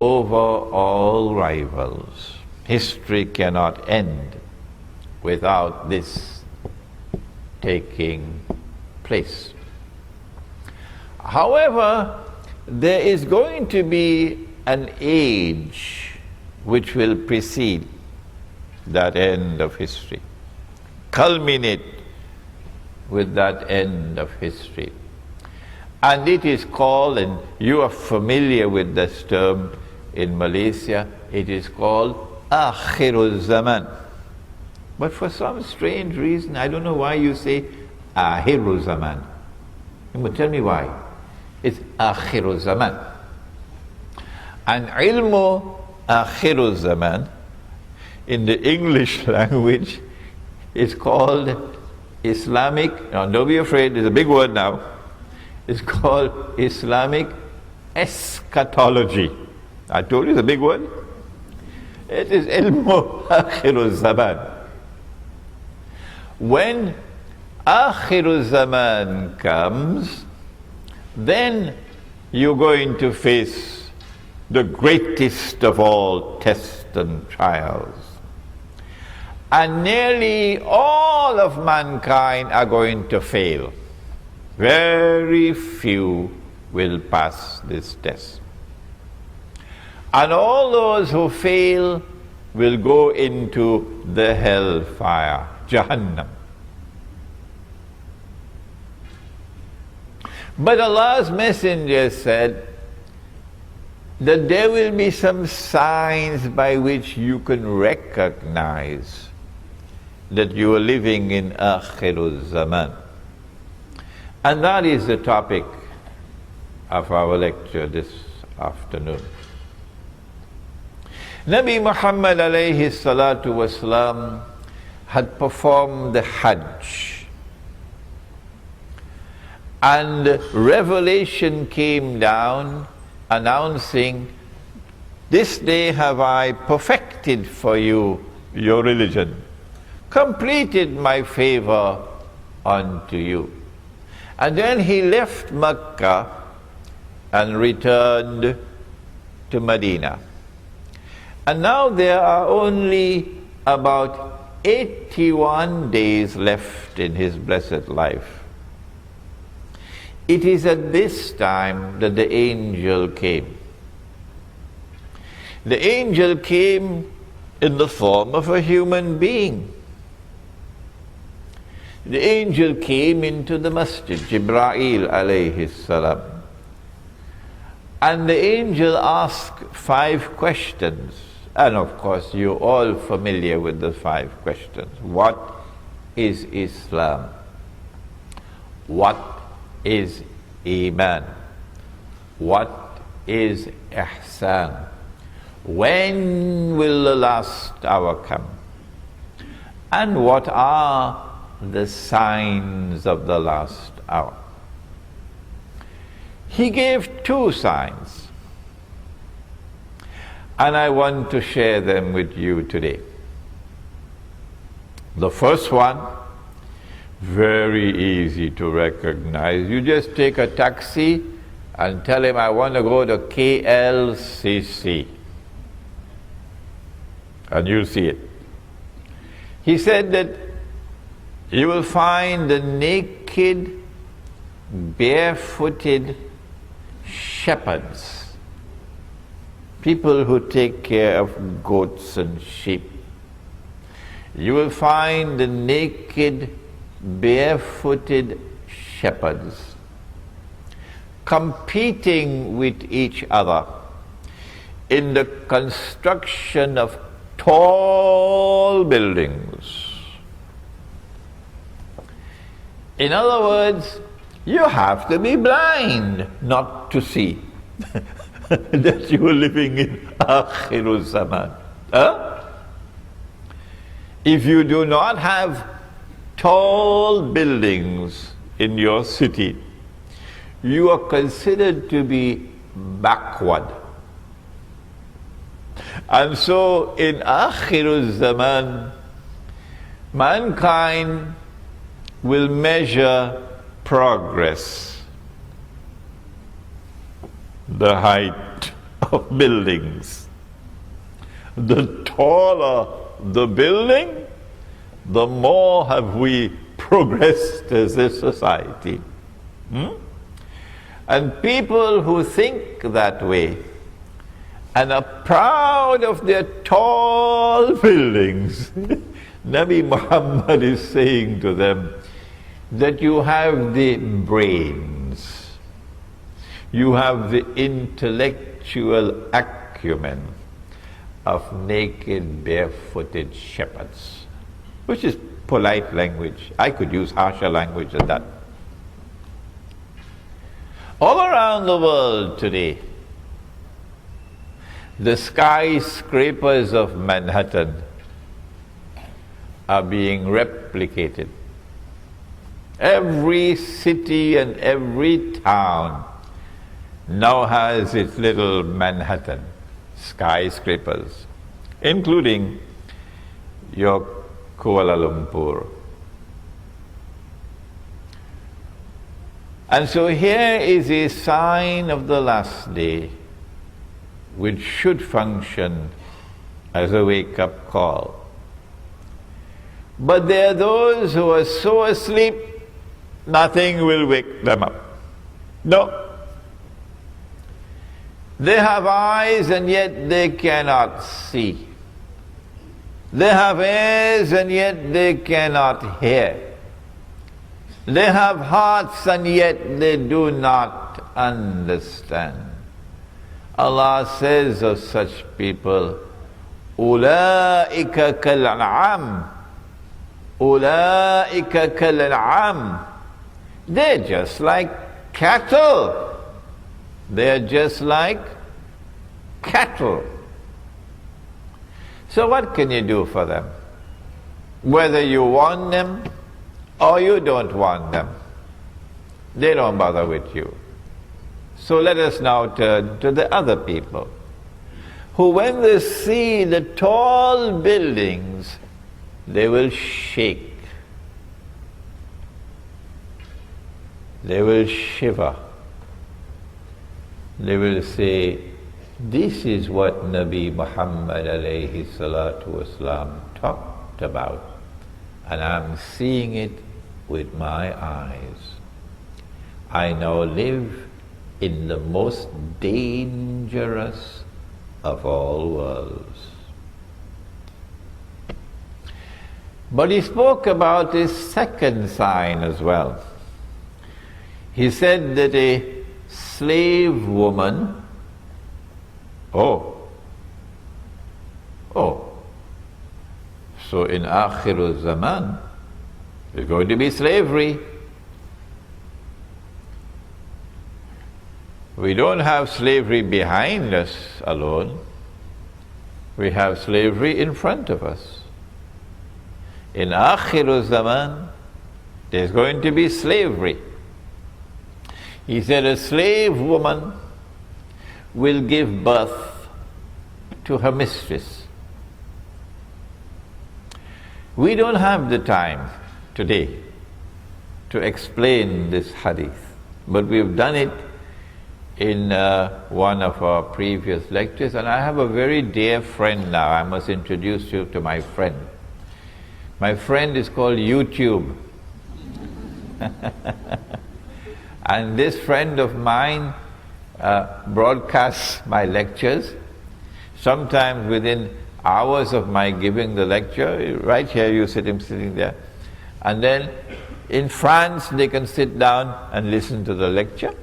over all rivals. History cannot end without this taking place. However, there is going to be an age which will precede that end of history, culminate with that end of history. And it is called, and you are familiar with this term in Malaysia, it is called Akhirul Zaman. But for some strange reason, I don't know why you say Akhirul Zaman. Tell me why. It's Akhirul Zaman. And ilmu Akhirul Zaman in the English language is called Islamic, now don't be afraid, it's a big word now. It's called Islamic eschatology. I told you it's a big word. It is ilmu Akhirul Zaman. When Akhirul Zaman comes, then you're going to face the greatest of all tests and trials. And nearly all of mankind are going to fail. Very few will pass this test. And all those who fail will go into the hellfire, Jahannam. But Allah's Messenger said that there will be some signs by which you can recognize that you are living in Akhirul Zaman. And that is the topic of our lecture this afternoon. Nabi Muhammad alayhi salatu wasalam had performed the Hajj, and revelation came down announcing, this day have I perfected for you your religion, completed my favor unto you. And then he left Mecca and returned to Medina. And now there are only about 81 days left in his blessed life. It is at this time that the angel came. The angel came in the form of a human being. The angel came into the masjid, Jibreel alayhi salam. And the angel asked 5 questions. And of course, you're all familiar with the 5 questions. What is Islam? What is Iman? What is Ihsan? When will the last hour come? And what are the signs of the last hour? He gave 2 signs, and I want to share them with you today. The first one, very easy to recognize. You just take a taxi and tell him, I want to go to KLCC, and you'll see it. He said that you will find the naked, barefooted shepherds, people who take care of goats and sheep. You will find the naked, barefooted shepherds competing with each other in the construction of tall buildings. In other words, you have to be blind not to see that you are living in Akhirul Zaman. If you do not have tall buildings in your city, you are considered to be backward. And so in Akhirul Zaman, mankind will measure progress, the height of buildings. The taller the building, the more have we progressed as a society. And people who think that way and are proud of their tall buildings, Nabi Muhammad is saying to them that you have the brains, you have the intellectual acumen of naked, barefooted shepherds, which is polite language. I could use harsher language than that. All around the world today, the skyscrapers of Manhattan are being replicated. Every city and every town now has its little Manhattan skyscrapers, including your Kuala Lumpur. And so here is a sign of the last day, which should function as a wake-up call. But there are those who are so asleep, nothing will wake them up. No. They have eyes and yet they cannot see. They have ears and yet they cannot hear. They have hearts and yet they do not understand. Allah says of such people, أُولَٰئِكَ كَالْأَنْعَامِ أُولَٰئِكَ كَالْأَنْعَامِ. They're just like cattle. They're just like cattle. So what can you do for them? Whether you want them or you don't want them, they don't bother with you. So let us now turn to the other people, who when they see the tall buildings, they will shake. They will shiver. They will say, this is what Nabi Muhammad alayhi salatu wasalam talked about, and I'm seeing it with my eyes. I now live in the most dangerous of all worlds. But he spoke about a second sign as well. He said that a slave woman, so in Akhirul Zaman, there's going to be slavery. We don't have slavery behind us alone. We have slavery in front of us. In Akhirul Zaman, there's going to be slavery. He said a slave woman will give birth to her mistress. We don't have the time today to explain this hadith, but we've done it in one of our previous lectures, and I have a very dear friend now. I must introduce you to my friend. My friend is called YouTube. And this friend of mine broadcasts my lectures, sometimes within hours of my giving the lecture. Right here you see him sitting there. And then in France they can sit down and listen to the lecture.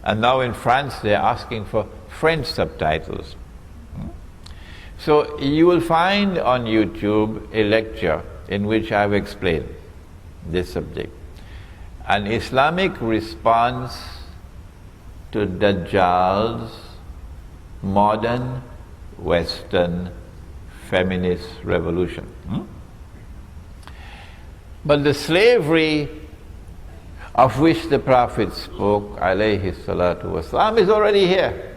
And now in France they're asking for French subtitles. So you will find on YouTube a lecture in which I've explained this subject. An Islamic response to Dajjal's modern Western feminist revolution. But the slavery of which the Prophet spoke, alayhi salatu wasalam, is already here.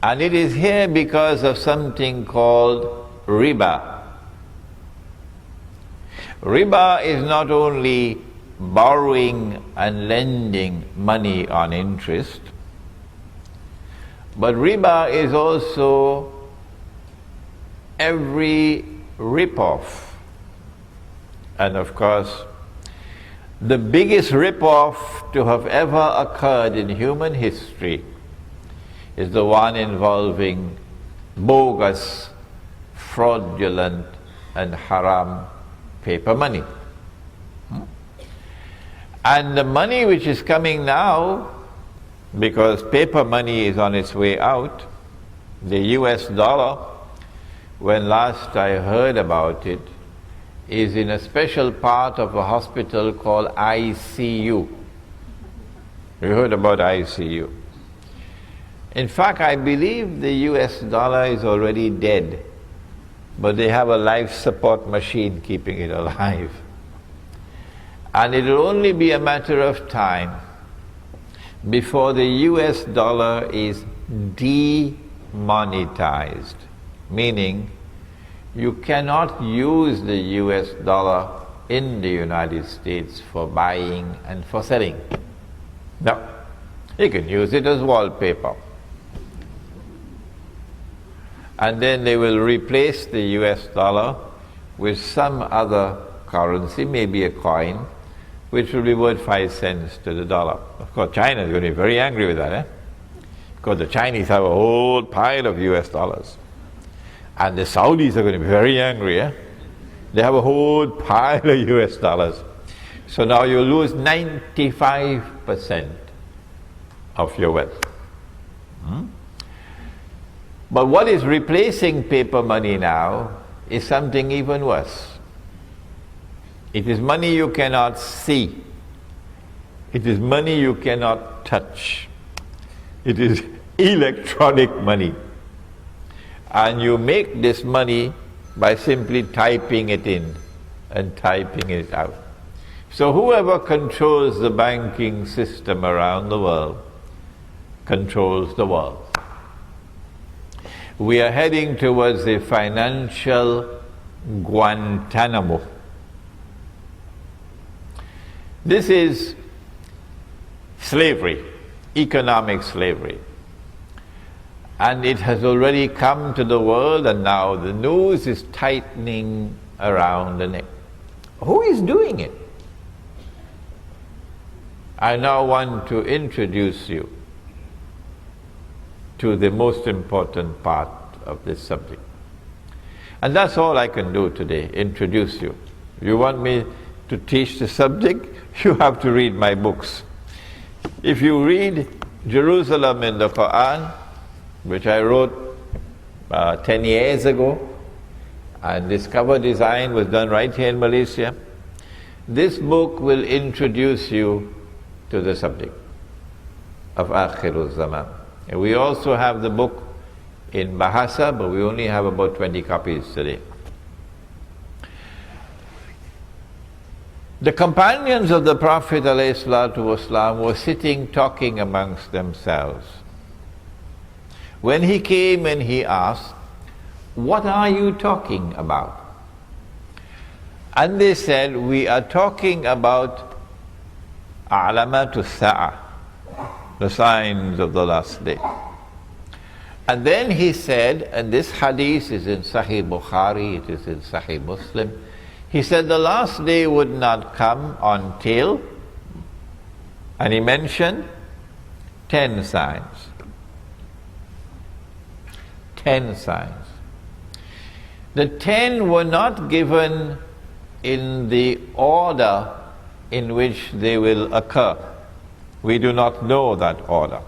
And it is here because of something called riba. Riba is not only borrowing and lending money on interest. But riba is also every rip-off. And of course, the biggest rip-off to have ever occurred in human history is the one involving bogus, fraudulent, and haram paper money. And the money which is coming now, because paper money is on its way out, the US dollar, when last I heard about it, is in a special part of a hospital called ICU. You heard about ICU? In fact, I believe the US dollar is already dead, but they have a life support machine keeping it alive. And it will only be a matter of time before the US dollar is demonetized, meaning you cannot use the US dollar in the United States for buying and for selling. No, you can use it as wallpaper. And then they will replace the US dollar with some other currency, maybe a coin, which will be worth 5 cents to the dollar. Of course, China is going to be very angry with that, because the Chinese have a whole pile of US dollars. And the Saudis are going to be very angry. They have a whole pile of US dollars. So now you lose 95% of your wealth. But what is replacing paper money now is something even worse. It is money you cannot see. It is money you cannot touch. It is electronic money. And you make this money by simply typing it in and typing it out. So whoever controls the banking system around the world controls the world. We are heading towards a financial Guantanamo. This is slavery, economic slavery. And it has already come to the world, and now the noose is tightening around the neck. Who is doing it? I now want to introduce you to the most important part of this subject. And that's all I can do today, introduce you. You want me to teach the subject? You have to read my books. If you read Jerusalem in the Quran, which I wrote 10 years ago, and this cover design was done right here in Malaysia, this book will introduce you to the subject of Akhirul Zaman. And we also have the book in Bahasa, but we only have about 20 copies today. The companions of the Prophet ﷺ were sitting talking amongst themselves. When he came and he asked, "What are you talking about?" And they said, "We are talking about A'lamatu Sa'ah, the signs of the last day." And then he said, and this hadith is in Sahih Bukhari, it is in Sahih Muslim, he said the last day would not come until, and he mentioned 10 signs. 10 signs. The 10 were not given in the order in which they will occur. We do not know that order.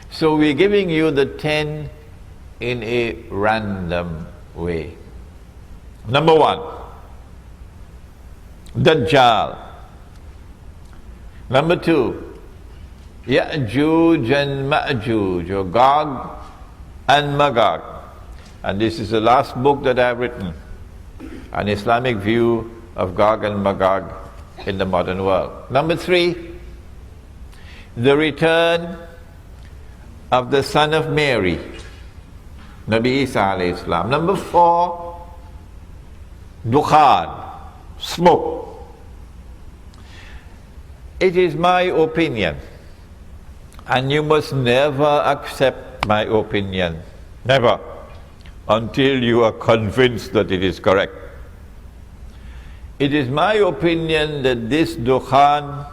So we're giving you the 10 in a random way. Number 1, Dajjal. Number 2, Ya'juj and Ma'juj, or Gog and Magog. And this is the last book that I've written, an Islamic view of Gog and Magog in the modern world. Number 3, the return of the son of Mary, Nabi Isa alayhi salam. Number 4, Dukhan, smoke. It is my opinion, And you must never accept my opinion. Never. Until you are convinced that it is correct. It is my opinion that this Dukhan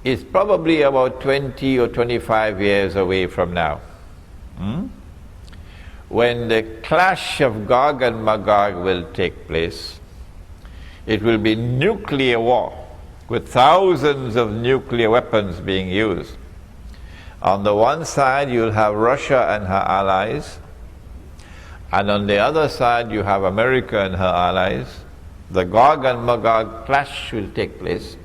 is probably about 20 or 25 years away from now. When the clash of Gog and Magog will take place, it will be nuclear war with thousands of nuclear weapons being used. On the one side you'll have Russia and her allies, and on the other side you have America and her allies. The Gog and Magog clash will take place.